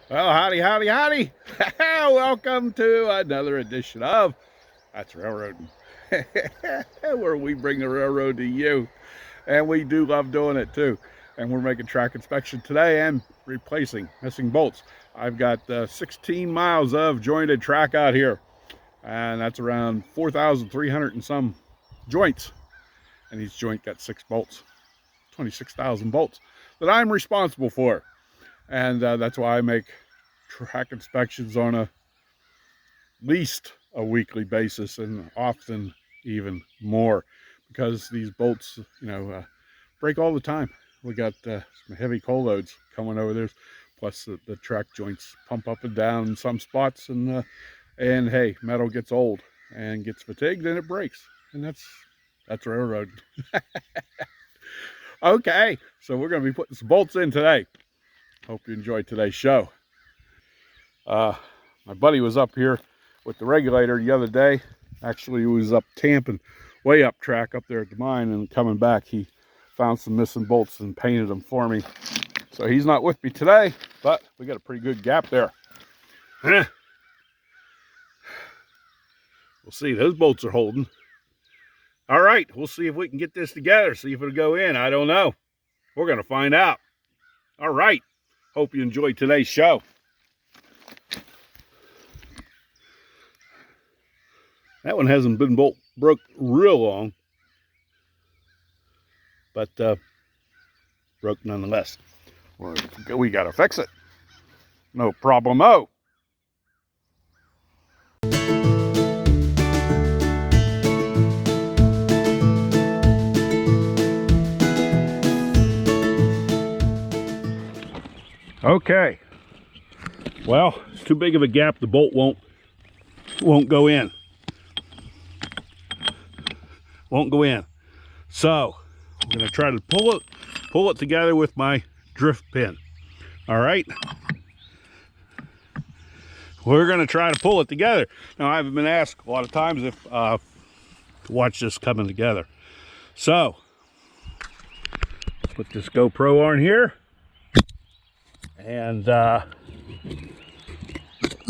Well, howdy, howdy, howdy. Welcome to another edition of That's Railroading, where we bring the railroad to you. And we do love doing it too. And we're making track inspection today and replacing missing bolts. I've got 16 miles of jointed track out here. And that's around 4,300 and some joints. And each joint got 6 bolts, 26,000 bolts that I'm responsible for. And that's why I make track inspections on at least a weekly basis, and often even more, because these bolts, break all the time. We got some heavy coal loads coming over there, plus the track joints pump up and down in some spots, and hey, metal gets old and gets fatigued and it breaks, and that's railroad. Okay, so we're going to be putting some bolts in today. Hope you enjoyed today's show. My buddy was up here with the regulator the other day. Actually, he was up tamping way up track up there at the mine, and coming back he found some missing bolts and painted them for me. So he's not with me today, but we got a pretty good gap there. We'll see, those bolts are holding. All right, we'll see if we can get this together, see if it'll go in. I don't know. We're going to find out. All right. Hope you enjoyed today's show. That one hasn't been broke real long, but broke nonetheless. We got to fix it. No problemo. Okay, well, it's too big of a gap. The bolt won't go in. Won't go in. So I'm going to try to pull it together with my drift pin. All right, we're going to try to pull it together. Now, I've been asked a lot of times if to watch this coming together. So put this GoPro on here. And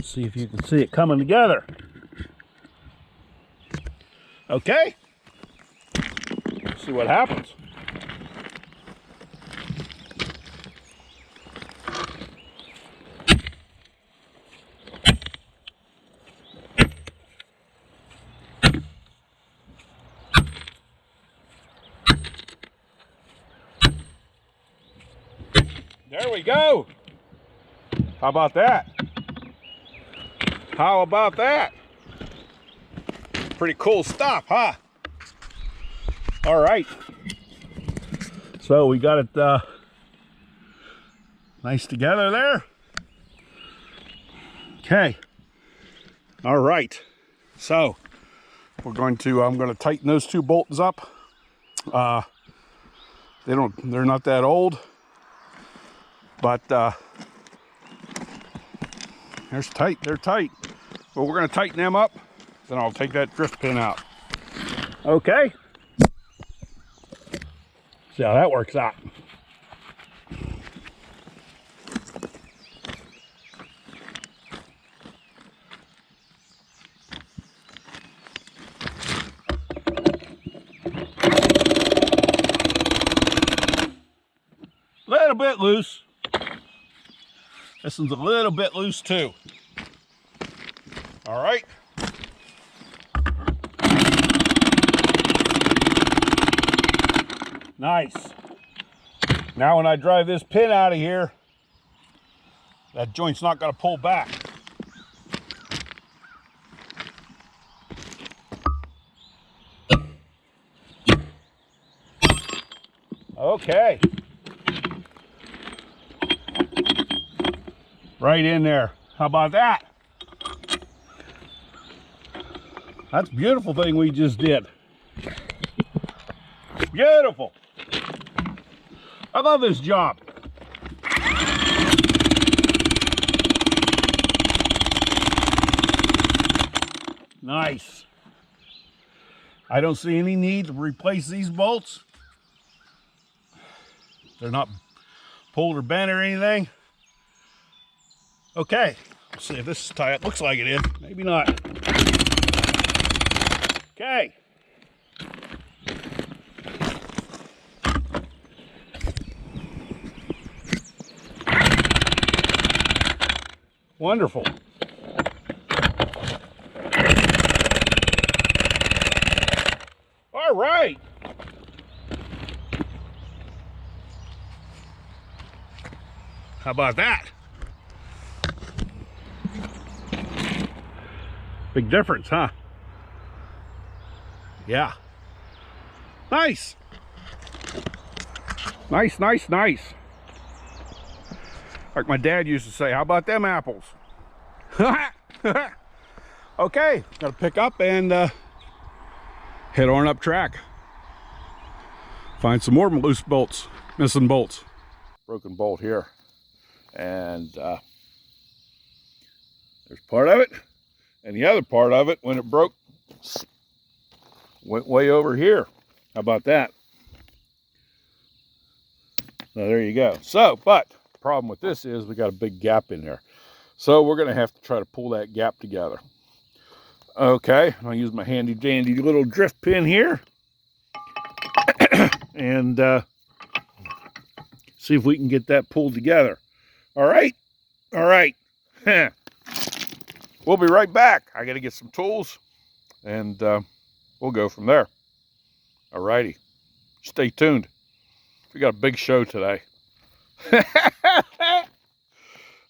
see if you can see it coming together. Okay, let's see what happens. There we go. How about that? How about that? Pretty cool stuff, huh? All right. So we got it nice together there. Okay. All right. So I'm going to tighten those 2 bolts up. They're not that old, but they're tight. But we're going to tighten them up, then I'll take that drift pin out. Okay. See how that works out. A little bit loose. This one's a little bit loose too. All right. Nice. Now when I drive this pin out of here, that joint's not going to pull back. Okay. Right in there. How about that? That's a beautiful thing we just did. Beautiful. I love this job. Nice. I don't see any need to replace these bolts. They're not pulled or bent or anything. Okay, let's see if this is tight. Looks like it is. Maybe not. Okay. Wonderful. All right. How about that? Big difference, huh? Yeah. Nice. Nice, nice, nice. Like my dad used to say, how about them apples? Okay, gotta pick up and head on up track. Find some more loose bolts, missing bolts. Broken bolt here. And there's part of it. And the other part of it, when it broke, went way over here. How about that? So there you go. So, but the problem with this is we got a big gap in there. So we're going to have to try to pull that gap together. Okay, I'll use my handy dandy little drift pin here. And see if we can get that pulled together. All right? All right. We'll be right back. I got to get some tools, and we'll go from there. All righty. Stay tuned. We got a big show today.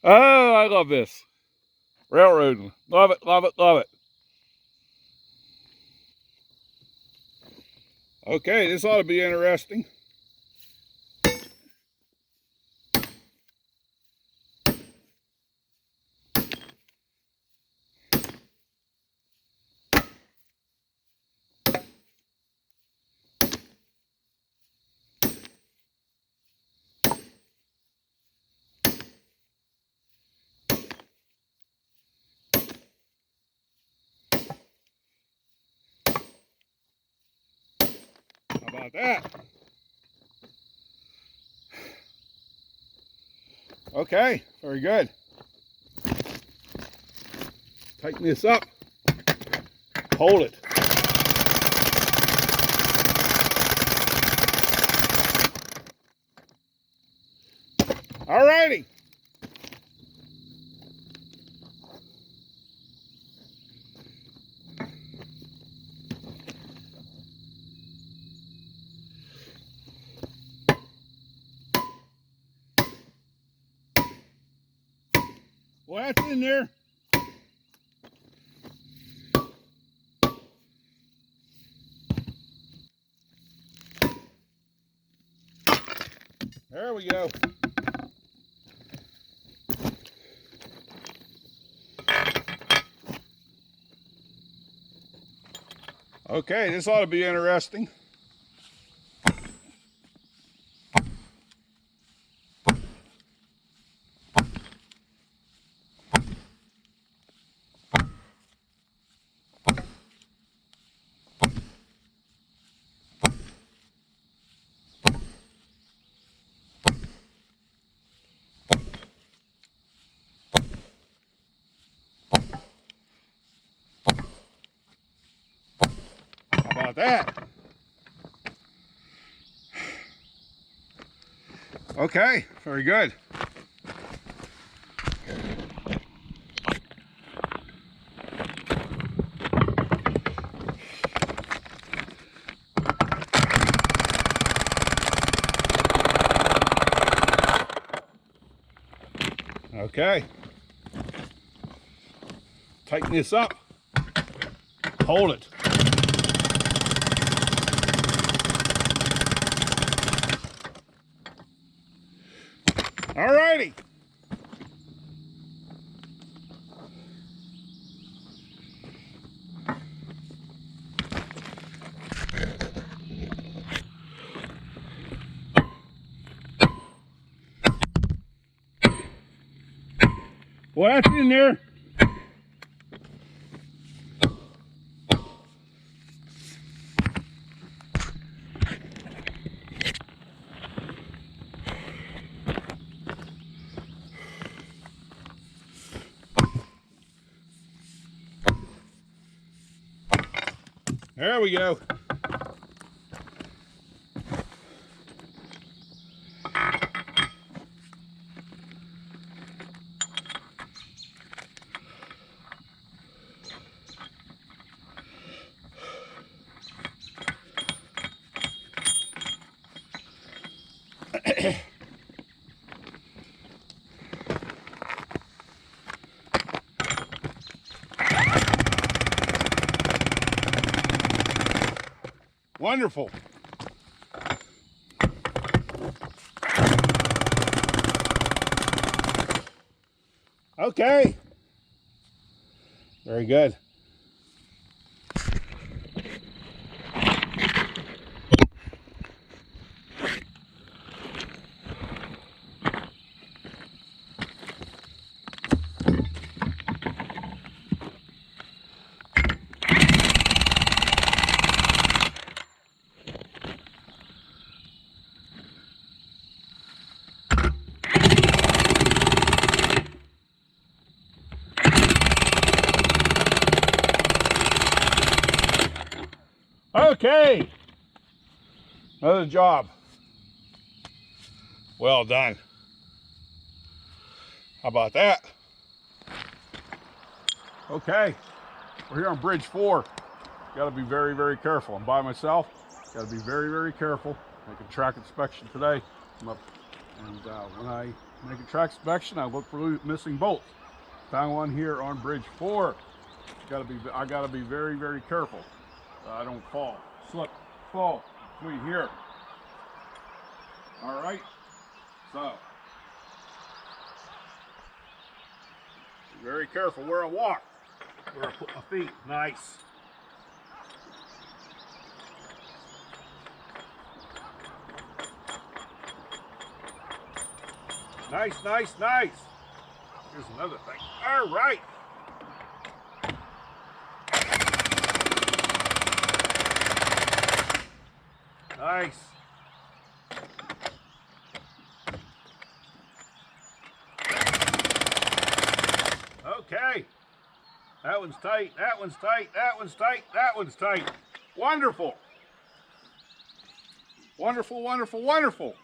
Oh, I love this. Railroading. Love it, love it, love it. Okay, this ought to be interesting. How about that? Okay, very good. Tighten this up. Hold it. All righty. Well, that's in there. There we go. Okay, this ought to be interesting. How about that? Okay, very good. Okay. Tighten this up. Hold it. All righty. Well, that's in there. There we go. Wonderful. Okay. Very good. Okay, another job. Well done. How about that? Okay, we're here on Bridge 4. Got to be very, very careful. I'm by myself. Got to be very, very careful. Make a track inspection today. I'm up, and when I make a track inspection, I look for missing bolts. Found one here on Bridge 4. I got to be very, very careful. I don't fall, slip, fall between here. All right, so be very careful where I walk, where I put my feet. Nice. Nice, nice, nice. Here's another thing. All right. Nice. Okay. That one's tight, that one's tight, that one's tight, that one's tight. Wonderful. Wonderful, wonderful, wonderful.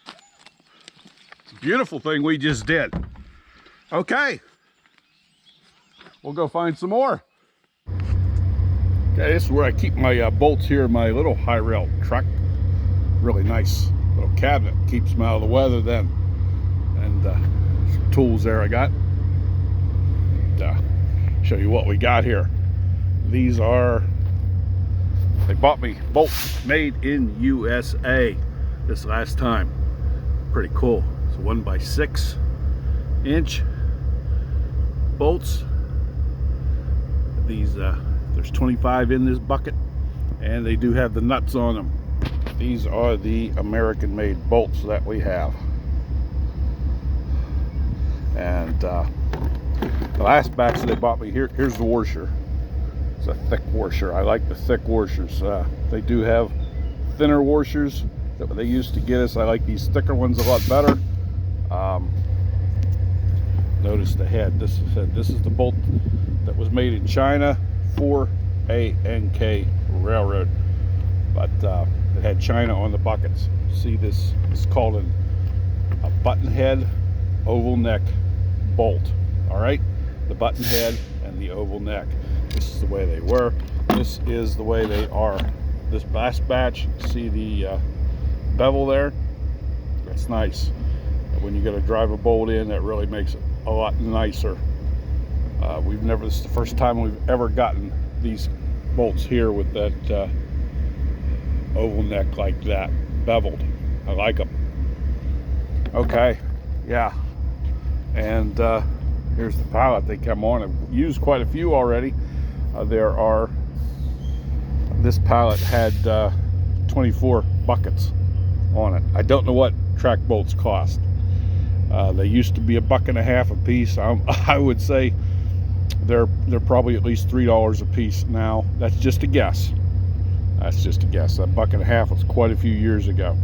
It's a beautiful thing we just did. Okay. We'll go find some more. Okay, this is where I keep my bolts here in my little high rail truck. Really nice little cabinet. Keeps them out of the weather then. And some tools there I got. Show you what we got here. These are, they bought me bolts made in USA this last time. Pretty cool. It's 1x6 inch bolts. These there's 25 in this bucket, and they do have the nuts on them. These are the American made bolts that we have. And the last batch they bought me, here's the washer. It's a thick washer. I like the thick washers. They do have thinner washers that they used to get us. I like these thicker ones a lot better. Notice the head. This is the bolt that was made in China for A&K Railroad, but it had China on the buckets. See, this is called a button head oval neck bolt. All right, the button head and the oval neck. This is the way they were. This is the way they are. This last batch, see the bevel there? That's nice. When you got to drive a bolt in, that really makes it a lot nicer. This is the first time we've ever gotten these bolts here with that oval neck like that, beveled. I like them. Okay, yeah. And here's the pallet they come on. I've used quite a few already. This pallet had 24 buckets on it. I don't know what track bolts cost. They used to be $1.50 a piece. I would say they're probably at least $3 a piece now. That's just a guess. That's just a guess. That $1.50 was quite a few years ago.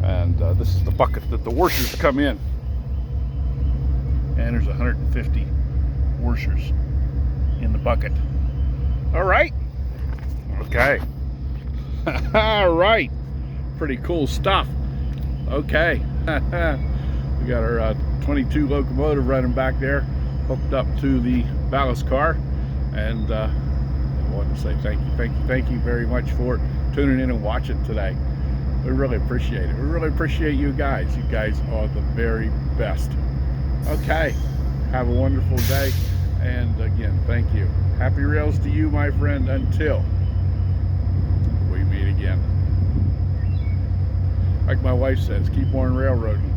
And this is the bucket that the washers come in. And there's 150 washers in the bucket. All right. Okay. All right. Pretty cool stuff. Okay. We got our 22 locomotive running back there, hooked up to the ballast car. And I wanted to say thank you very much for tuning in and watching today. We really appreciate it. We really appreciate you guys. You guys are the very best. Okay. Have a wonderful day. And again, thank you. Happy rails to you, my friend, until we meet again. Like my wife says, keep on railroading.